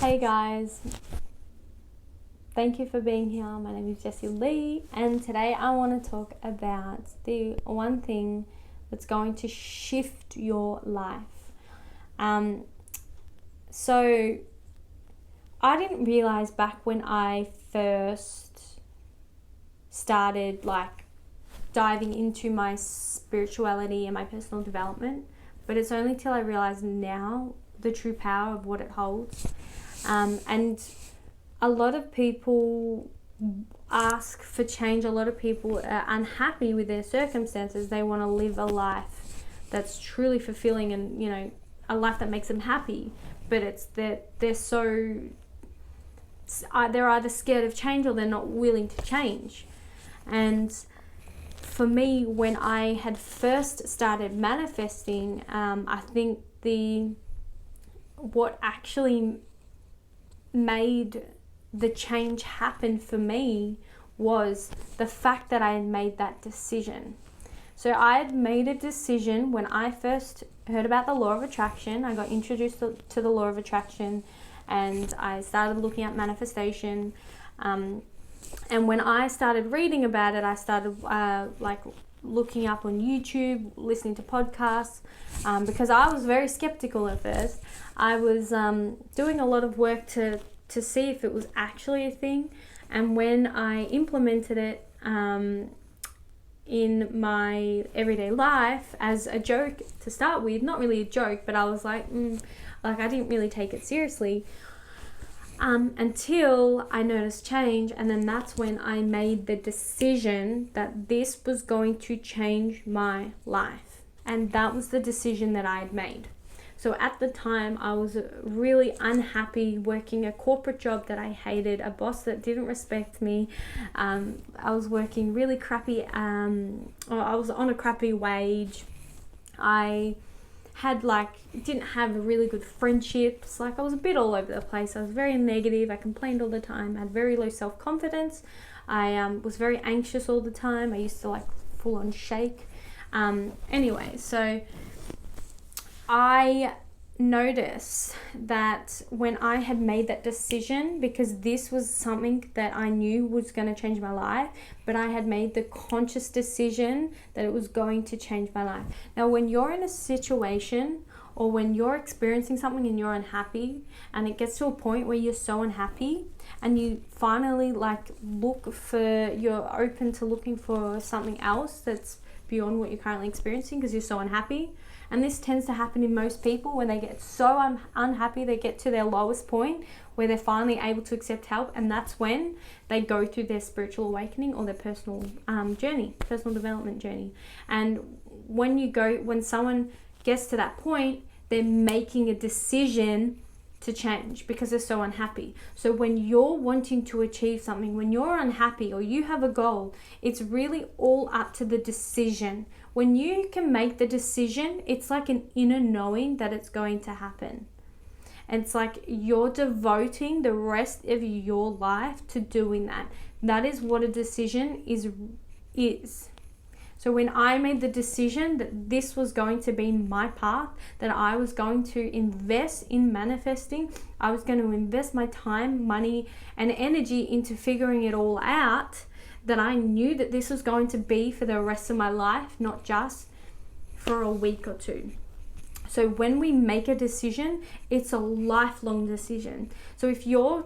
Hey guys, thank you for being here. My name is Jessie Lee, and today I want to talk about the one thing that's going to shift your life. So I didn't realize back when I first started diving into my spirituality and my personal development, but it's only till I realize now the true power of what it holds. And a lot of people ask for change. A lot of people are unhappy with their circumstances. They want to live a life that's truly fulfilling and, a life that makes them happy. But it's that they're either scared of change or they're not willing to change. And for me, when I had first started manifesting, I think what actually made the change happen for me was the fact that I had made that decision. So I had made a decision when I first heard about the law of attraction. I got introduced to the law of attraction, and I started looking at manifestation. And when I started reading about it, I started looking up on YouTube, listening to podcasts, because I was very skeptical at first. I was doing a lot of work to see if it was actually a thing, and when I implemented it in my everyday life as a joke to start with, not really a joke, but I was I didn't really take it seriously. Until I noticed change, and then that's when I made the decision that this was going to change my life. And that was the decision that I had made. So at the time, I was really unhappy working a corporate job that I hated, a boss that didn't respect me. I was working really crappy, I was on a crappy wage. I didn't have really good friendships. I was a bit all over the place. I was very negative. I complained all the time. I had very low self-confidence. I was very anxious all the time. I used to full on shake. Anyway, so I noticed that when I had made that decision, because this was something that I knew was going to change my life, but I had made the conscious decision that it was going to change my life. Now, when you're in a situation or when you're experiencing something and you're unhappy, and it gets to a point where you're so unhappy and you finally you're open to looking for something else that's beyond what you're currently experiencing because you're so unhappy. And this tends to happen in most people when they get so unhappy, they get to their lowest point where they're finally able to accept help, and that's when they go through their spiritual awakening or their personal personal development journey. And when someone gets to that point, they're making a decision to change because they're so unhappy. So when you're wanting to achieve something, when you're unhappy or you have a goal, it's really all up to the decision. When you can make the decision, it's like an inner knowing that it's going to happen. And it's like you're devoting the rest of your life to doing that. That is what a decision is. So when I made the decision that this was going to be my path, that I was going to invest in manifesting, I was going to invest my time, money, and energy into figuring it all out, that I knew that this was going to be for the rest of my life, not just for a week or two. So when we make a decision, it's a lifelong decision. So if you're